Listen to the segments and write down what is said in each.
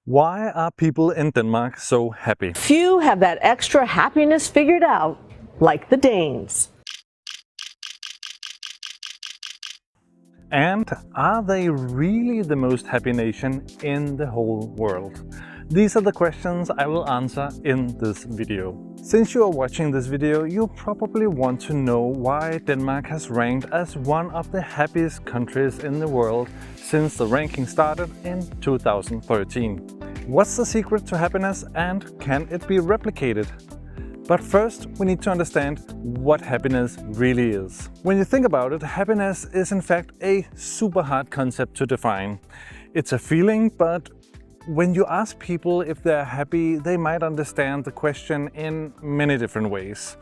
Why are people in Denmark so happy? Few have that extra happiness figured out, like the Danes. And are they really the most happy nation in the whole world? These are the questions I will answer in this video. Since you are watching this video, you probably want to know why Denmark has ranked as one of the happiest countries in the world since the ranking started in 2013. What's the secret to happiness and can it be replicated? But first, we need to understand what happiness really is. When you think about it, happiness is in fact a super hard concept to define. It's a feeling, but when you ask people if they're happy, they might understand the question in many different ways.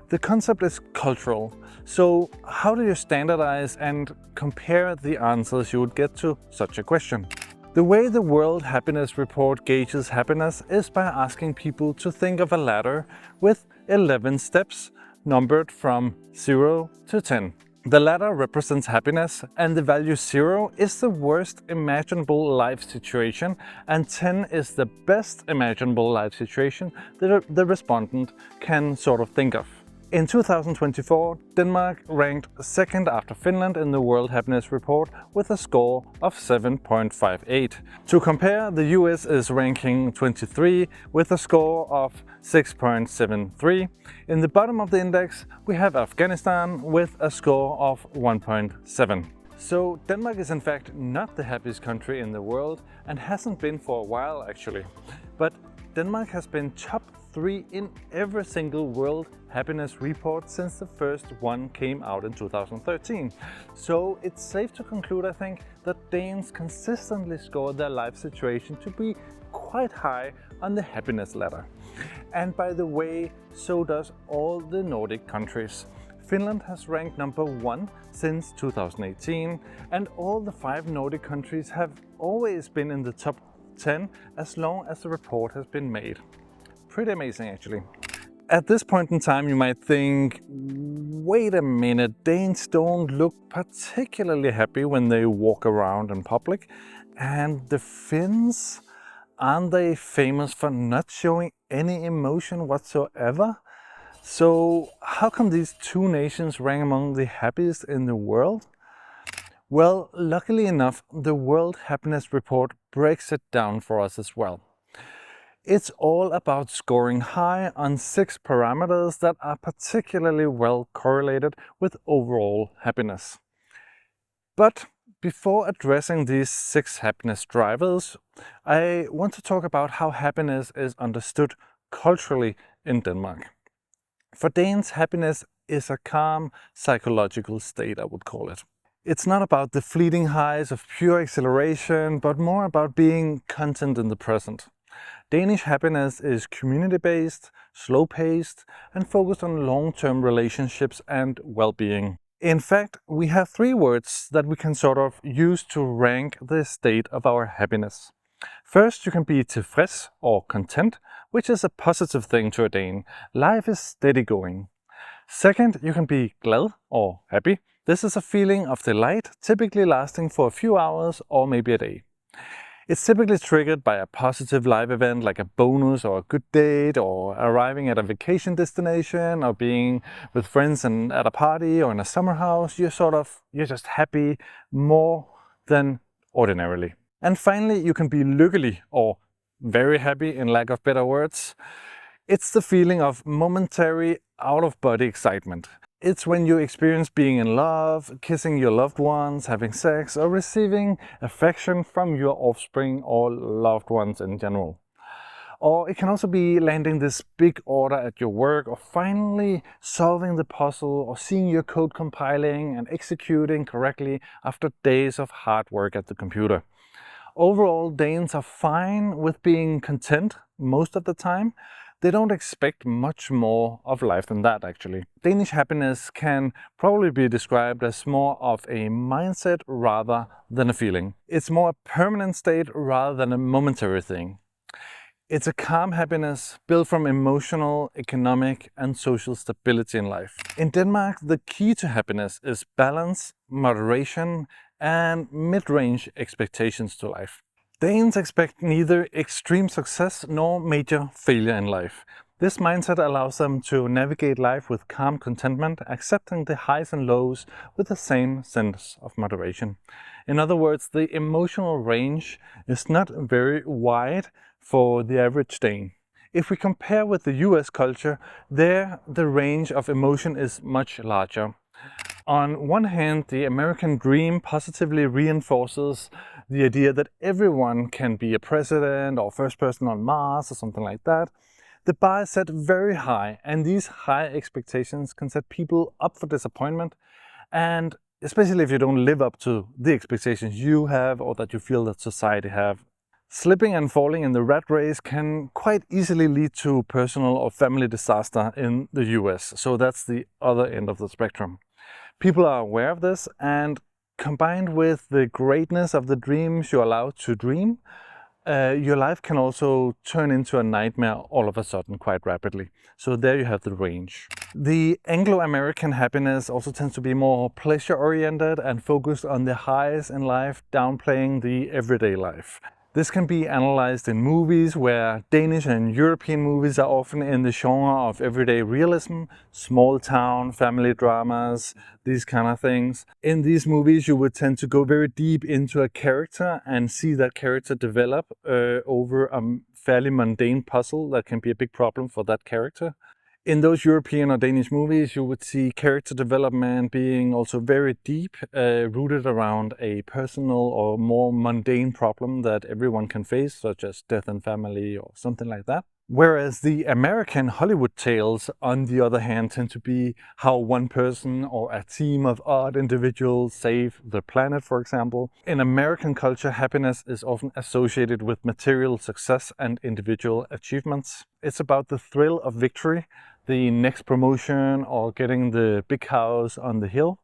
The concept is cultural. So how do you standardize and compare the answers you would get to such a question? The way the World Happiness Report gauges happiness is by asking people to think of a ladder with 11 steps numbered from 0 to 10. The ladder represents happiness and the value 0 is the worst imaginable life situation and 10 is the best imaginable life situation that the respondent can sort of think of. In 2024, Denmark ranked second after Finland in the World Happiness Report with a score of 7.58. To compare, the US is ranking 23 with a score of 6.73. In the bottom of the index, we have Afghanistan with a score of 1.7. So Denmark is in fact not the happiest country in the world and hasn't been for a while actually. But Denmark has been top 3 in every single World Happiness Report since the first one came out in 2013. So it's safe to conclude, I think, that Danes consistently score their life situation to be quite high on the happiness ladder. And by the way, so does all the Nordic countries. Finland has ranked number 1 since 2018, and all the 5 Nordic countries have always been in the top 10 as long as the report has been made. Pretty amazing actually. At this point in time you might think, wait a minute, Danes don't look particularly happy when they walk around in public, and the Finns, aren't they famous for not showing any emotion whatsoever? So how come these two nations rank among the happiest in the world? Well, luckily enough, the World Happiness Report breaks it down for us as well. It's all about scoring high on 6 parameters that are particularly well correlated with overall happiness. But before addressing these 6 happiness drivers, I want to talk about how happiness is understood culturally in Denmark. For Danes, happiness is a calm psychological state, I would call it. It's not about the fleeting highs of pure exhilaration, but more about being content in the present. Danish happiness is community-based, slow-paced, and focused on long-term relationships and well-being. In fact, we have 3 words that we can sort of use to rank the state of our happiness. First, you can be tilfreds or content, which is a positive thing to a Dane. Life is steady going. Second, you can be glad or happy. This is a feeling of delight, typically lasting for a few hours or maybe a day. It's typically triggered by a positive life event like a bonus or a good date or arriving at a vacation destination or being with friends and at a party or in a summer house. You're just happy more than ordinarily. And finally, you can be lykkelig or very happy in lack of better words. It's the feeling of momentary out-of-body excitement. It's when you experience being in love, kissing your loved ones, having sex, or receiving affection from your offspring or loved ones in general. Or it can also be landing this big order at your work, or finally solving the puzzle, or seeing your code compiling and executing correctly after days of hard work at the computer. Overall, Danes are fine with being content most of the time. They don't expect much more of life than that actually. Danish happiness can probably be described as more of a mindset rather than a feeling. It's more a permanent state rather than a momentary thing. It's a calm happiness built from emotional, economic and social stability in life. In Denmark, the key to happiness is balance, moderation and mid-range expectations to life. Danes expect neither extreme success nor major failure in life. This mindset allows them to navigate life with calm contentment, accepting the highs and lows with the same sense of moderation. In other words, the emotional range is not very wide for the average Dane. If we compare with the US culture, there the range of emotion is much larger. On one hand, the American dream positively reinforces the idea that everyone can be a president or first person on Mars or something like that. The bar is set very high, and these high expectations can set people up for disappointment, and especially if you don't live up to the expectations you have or that you feel that society have. Slipping and falling in the rat race can quite easily lead to personal or family disaster in the US, so that's the other end of the spectrum. People are aware of this, and combined with the greatness of the dreams you're allowed to dream, your life can also turn into a nightmare all of a sudden quite rapidly. So there you have the range. The Anglo-American happiness also tends to be more pleasure-oriented and focused on the highs in life, downplaying the everyday life. This can be analyzed in movies, where Danish and European movies are often in the genre of everyday realism, small town, family dramas, these kind of things. In these movies, you would tend to go very deep into a character and see that character develop over a fairly mundane puzzle that can be a big problem for that character. In those European or Danish movies, you would see character development being also very deep, rooted around a personal or more mundane problem that everyone can face, such as death in family or something like that. Whereas the American Hollywood tales, on the other hand, tend to be how one person or a team of odd individuals save the planet, for example. In American culture, happiness is often associated with material success and individual achievements. It's about the thrill of victory, the next promotion, or getting the big house on the hill.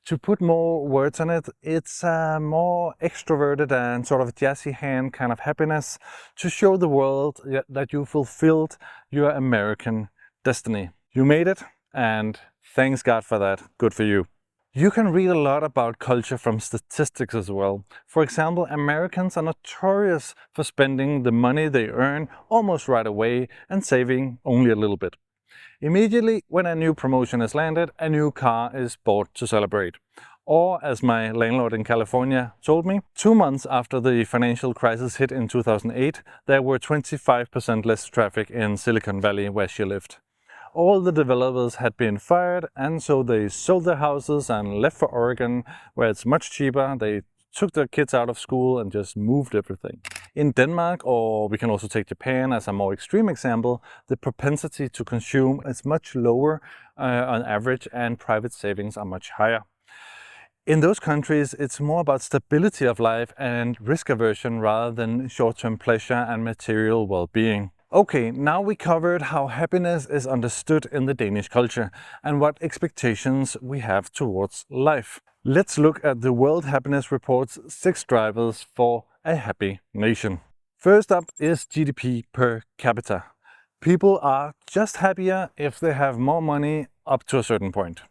To put more words on it, it's a more extroverted and sort of jazzy hand kind of happiness to show the world that you fulfilled your American destiny. You made it, and thanks God for that. Good for you. You can read a lot about culture from statistics as well. For example, Americans are notorious for spending the money they earn almost right away and saving only a little bit. Immediately when a new promotion is landed, a new car is bought to celebrate. Or, as my landlord in California told me, 2 months after the financial crisis hit in 2008, there were 25% less traffic in Silicon Valley where she lived. All the developers had been fired, and so they sold their houses and left for Oregon, where it's much cheaper. They took their kids out of school and just moved everything. In Denmark, or we can also take Japan as a more extreme example, the propensity to consume is much lower on average, and private savings are much higher. In those countries, it's more about stability of life and risk aversion rather than short-term pleasure and material well-being. Okay, now we covered how happiness is understood in the Danish culture and what expectations we have towards life. Let's look at the World Happiness Report's 6 drivers for a happy nation. First up is GDP per capita. People are just happier if they have more money up to a certain point.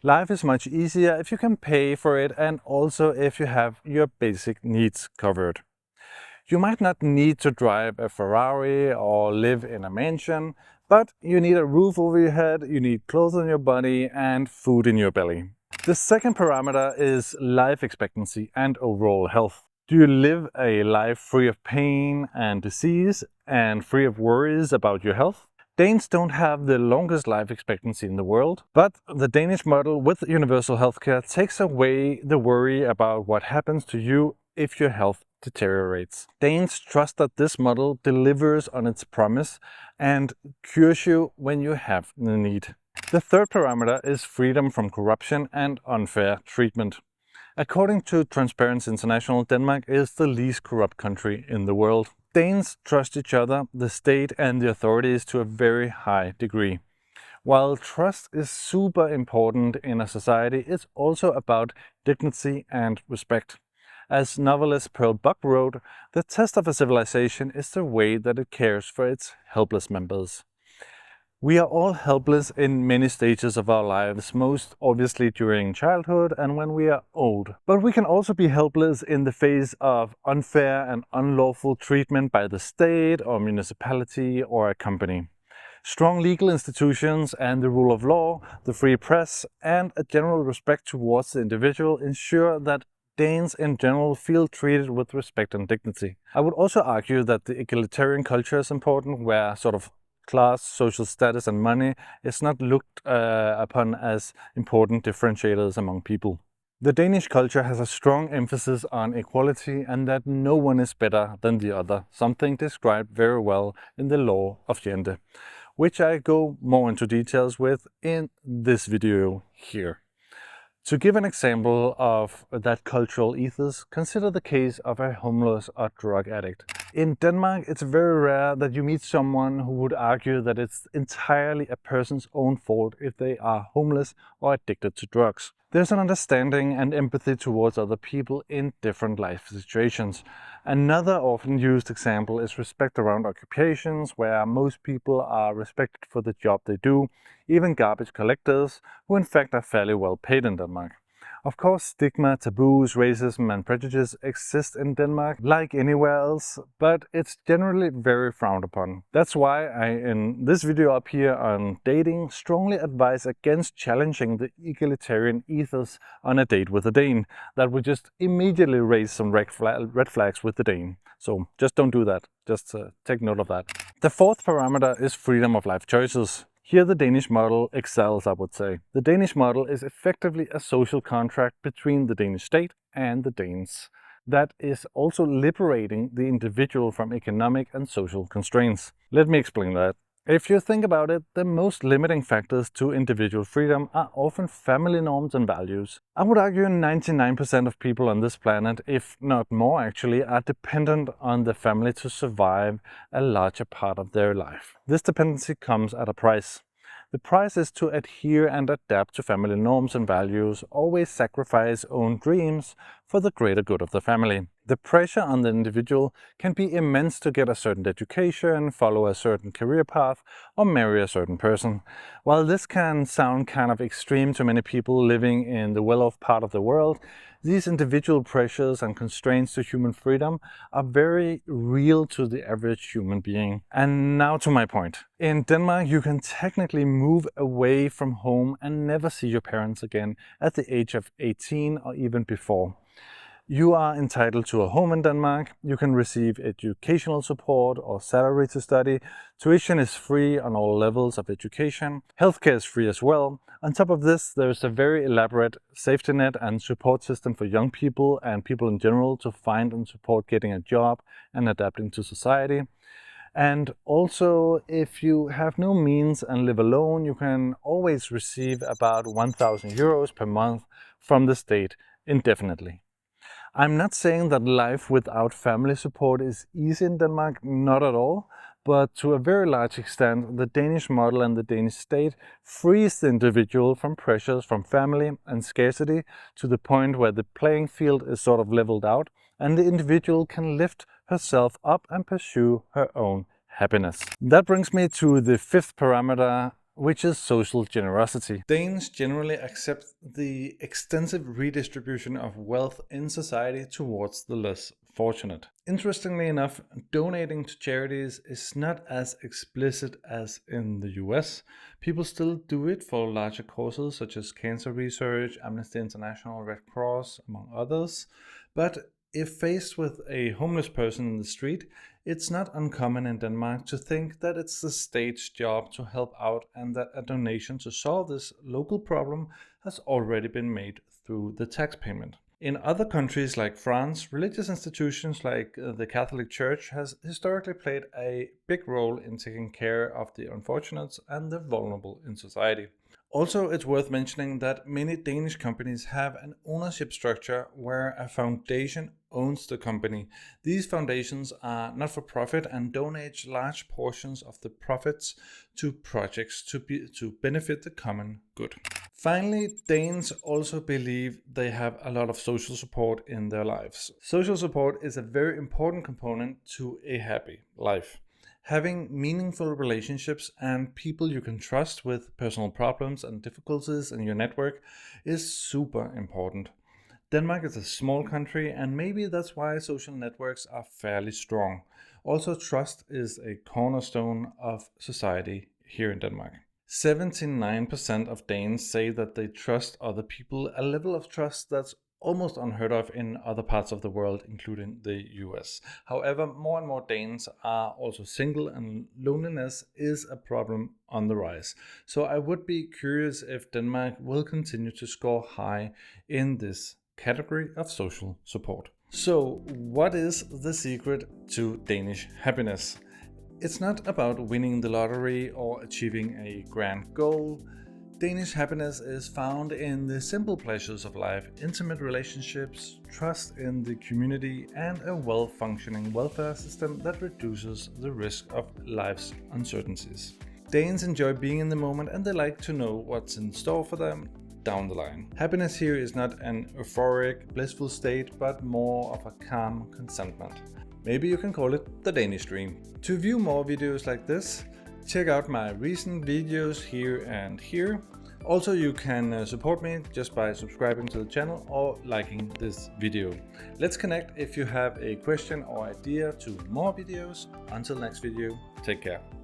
Life is much easier if you can pay for it, and also if you have your basic needs covered. You might not need to drive a Ferrari or live in a mansion, but you need a roof over your head, you need clothes on your body, and food in your belly. The second parameter is life expectancy and overall health. Do you live a life free of pain and disease and free of worries about your health? Danes don't have the longest life expectancy in the world, but the Danish model with universal healthcare takes away the worry about what happens to you if your health deteriorates. Danes trust that this model delivers on its promise and cures you when you have the need. The third parameter is freedom from corruption and unfair treatment. According to Transparency International, Denmark is the least corrupt country in the world. Danes trust each other, the state and the authorities to a very high degree. While trust is super important in a society, it's also about dignity and respect. As novelist Pearl Buck wrote, the test of a civilization is the way that it cares for its helpless members. We are all helpless in many stages of our lives, most obviously during childhood and when we are old. But we can also be helpless in the face of unfair and unlawful treatment by the state or municipality or a company. Strong legal institutions and the rule of law, the free press, and a general respect towards the individual ensure that Danes in general feel treated with respect and dignity. I would also argue that the egalitarian culture is important, where sort of class, social status and money is not looked upon as important differentiators among people. The Danish culture has a strong emphasis on equality and that no one is better than the other, something described very well in the law of gender, which I go more into details with in this video here. To give an example of that cultural ethos, consider the case of a homeless or drug addict. In Denmark, it's very rare that you meet someone who would argue that it's entirely a person's own fault if they are homeless or addicted to drugs. There's an understanding and empathy towards other people in different life situations. Another often used example is respect around occupations, where most people are respected for the job they do, even garbage collectors, who in fact are fairly well paid in Denmark. Of course, stigma, taboos, racism and prejudice exist in Denmark like anywhere else, but it's generally very frowned upon. That's why I, in this video up here on dating, strongly advise against challenging the egalitarian ethos on a date with a Dane. That would just immediately raise some red flags with the Dane. So just don't do that. Just take note of that. The fourth parameter is freedom of life choices. Here the Danish model excels, I would say. The Danish model is effectively a social contract between the Danish state and the Danes that is also liberating the individual from economic and social constraints. Let me explain that. If you think about it, the most limiting factors to individual freedom are often family norms and values. I would argue 99% of people on this planet, if not more actually, are dependent on the family to survive a larger part of their life. This dependency comes at a price. The price is to adhere and adapt to family norms and values, always sacrifice own dreams for the greater good of the family. The pressure on the individual can be immense to get a certain education, follow a certain career path, or marry a certain person. While this can sound kind of extreme to many people living in the well-off part of the world, these individual pressures and constraints to human freedom are very real to the average human being. And now to my point. In Denmark, you can technically move away from home and never see your parents again at the age of 18 or even before. You are entitled to a home in Denmark, you can receive educational support or salary to study, tuition is free on all levels of education, healthcare is free as well. On top of this, there is a very elaborate safety net and support system for young people and people in general to find and support getting a job and adapting to society. And also, if you have no means and live alone, you can always receive about 1,000 euros per month from the state indefinitely. I'm not saying that life without family support is easy in Denmark, not at all, but to a very large extent, the Danish model and the Danish state frees the individual from pressures from family and scarcity to the point where the playing field is sort of leveled out and the individual can lift herself up and pursue her own happiness. That brings me to the fifth parameter, which is social generosity. Danes generally accept the extensive redistribution of wealth in society towards the less fortunate. Interestingly enough, donating to charities is not as explicit as in the US. People still do it for larger causes such as cancer research, Amnesty International, Red Cross, among others. But if faced with a homeless person in the street, it's not uncommon in Denmark to think that it's the state's job to help out and that a donation to solve this local problem has already been made through the tax payment. In other countries like France, religious institutions like the Catholic Church has historically played a big role in taking care of the unfortunates and the vulnerable in society. Also, it's worth mentioning that many Danish companies have an ownership structure where a foundation owns the company. These foundations are not for profit and donate large portions of the profits to projects to benefit the common good. Finally, Danes also believe they have a lot of social support in their lives. Social support is a very important component to a happy life. Having meaningful relationships and people you can trust with personal problems and difficulties in your network is super important. Denmark is a small country, and maybe that's why social networks are fairly strong. Also, trust is a cornerstone of society here in Denmark. 79% of Danes say that they trust other people, a level of trust that's almost unheard of in other parts of the world, including the US. However, more and more Danes are also single, and loneliness is a problem on the rise. So I would be curious if Denmark will continue to score high in this category of social support. So, what is the secret to Danish happiness? It's not about winning the lottery or achieving a grand goal. Danish happiness is found in the simple pleasures of life, intimate relationships, trust in the community, and a well-functioning welfare system that reduces the risk of life's uncertainties. Danes enjoy being in the moment, and they like to know what's in store for them down the line. Happiness here is not an euphoric, blissful state, but more of a calm contentment. Maybe you can call it the Danish dream. To view more videos like this, check out my recent videos here and here. Also, you can support me just by subscribing to the channel or liking this video. Let's connect if you have a question or idea to more videos. Until next video, take care.